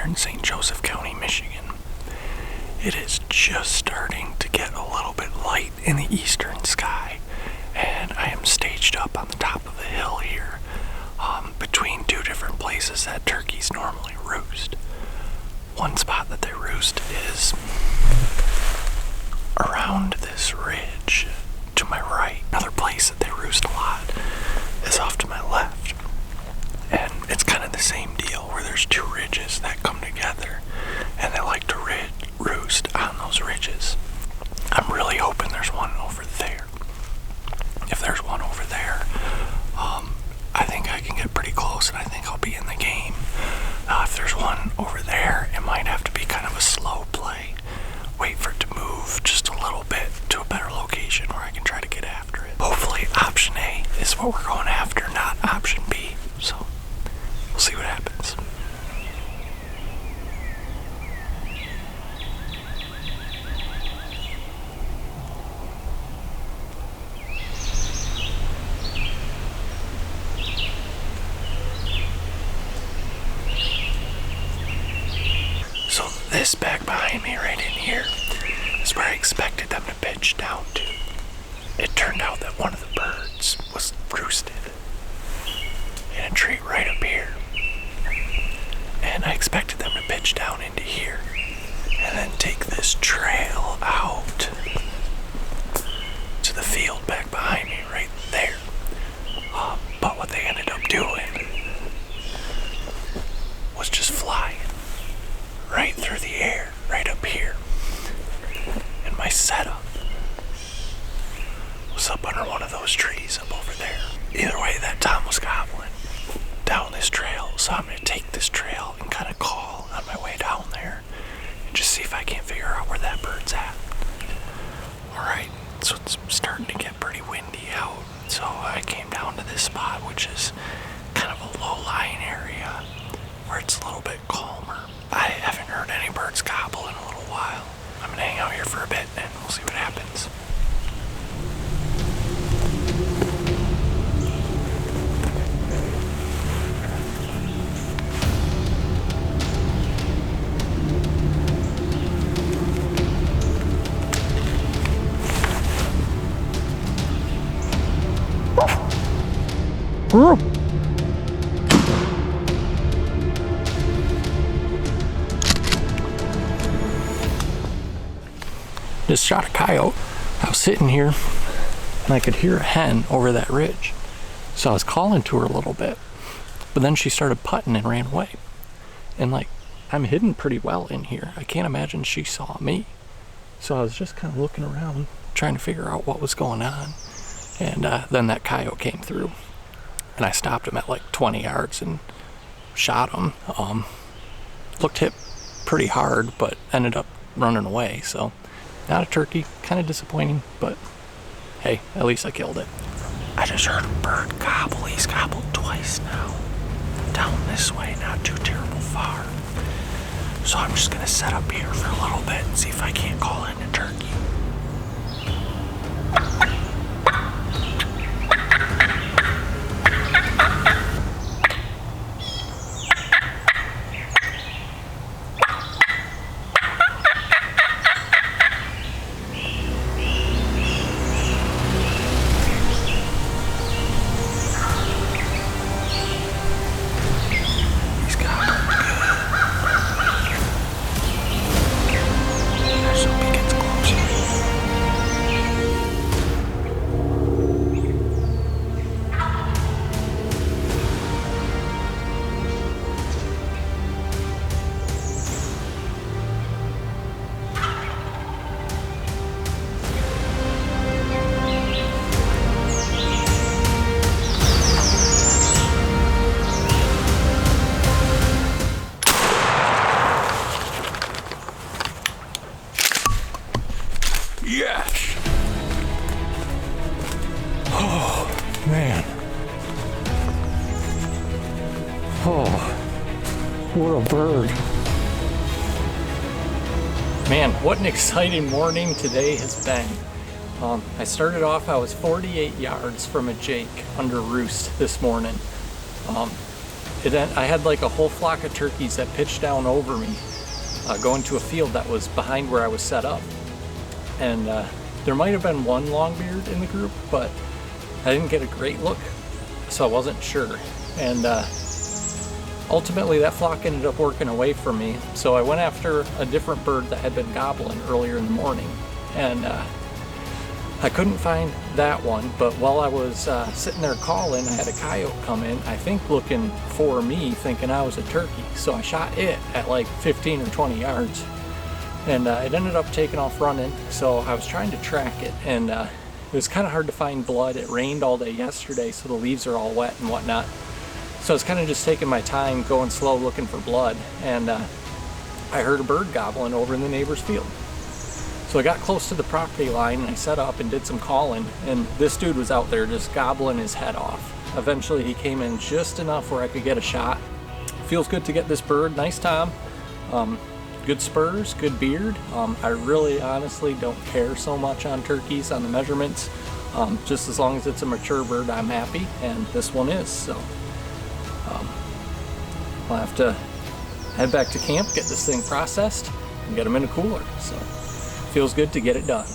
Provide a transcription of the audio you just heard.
in St. Joseph County, Michigan. It is just starting to get a little bit light in the eastern sky, and I am staged up on the top of the hill here, between two different places that turkeys normally roost. One spot that they roost is around this ridge to my right. Another place that they roost a lot is off to my left. And it's kind of the same deal where there's two ridges that come together, and they like to roost on those ridges. I'm really hoping there's one over there. If there's one over there, I think I can get pretty close, and I think I'll be in the game. If there's one over there, it might have to be kind of a slow play. Wait for it to move just a little bit to a better location where I can try to get after it. Hopefully option A is what we're going after, not option B. So we'll see what happens. So this back behind me right in here is where I expected them to pitch down to. It turned out that one of the birds was roosted in a tree right up here. And I expected them to pitch down into here and then take this trail out to the field back behind me right there. But what they ended up doing was just flying right through the air, right up here. And my setup was up under one of those trees up over there. Either way, that Tom was gobbling down this trail, so I'm going to take this trail and kind of call on my way down there and just see if I can't figure out where that bird's at. Alright, so it's starting to get pretty windy out, so I came down to this spot, which is kind of a low-lying area where it's a little bit calmer. I haven't heard any birds gobble in a little while. I'm going to hang out here for a bit and we'll see what happens. Just shot a coyote. I was sitting here and I could hear a hen over that ridge. So I was calling to her a little bit, but then she started putting and ran away. And I'm hidden pretty well in here. I can't imagine she saw me. So I was just kind of looking around, trying to figure out what was going on. And then that coyote came through. And I stopped him at 20 yards and shot him. Looked hit pretty hard, but ended up running away. So not a turkey, kind of disappointing, but hey, at least I killed it. I just heard a bird gobble. He's gobbled twice now. Down this way, not too terrible far. So I'm just gonna set up here for a little bit and see if I can't call in a turkey. Yes! Oh, man. Oh, what a bird. Man, what an exciting morning today has been. I started off, I was 48 yards from a Jake under roost this morning. I had like a whole flock of turkeys that pitched down over me, going to a field that was behind where I was set up. And there might have been one longbeard in the group, but I didn't get a great look, so I wasn't sure. And ultimately that flock ended up working away from me, so I went after a different bird that had been gobbling earlier in the morning. And I couldn't find that one, but while I was sitting there calling, I had a coyote come in, I think looking for me, thinking I was a turkey. So I shot it at like 15 or 20 yards, and it ended up taking off running. So I was trying to track it, and it was kind of hard to find blood. It rained all day yesterday, so the leaves are all wet and whatnot. So I was kind of just taking my time, going slow, looking for blood, and I heard a bird gobbling over in the neighbor's field. So I got close to the property line, and I set up and did some calling, and this dude was out there just gobbling his head off. Eventually he came in just enough where I could get a shot. Feels good to get this bird. Nice tom, good spurs, good beard. I really honestly don't care so much on turkeys, on the measurements. Just as long as it's a mature bird, I'm happy, and this one is. So I'll have to head back to camp, get this thing processed, and get them in a cooler. So feels good to get it done.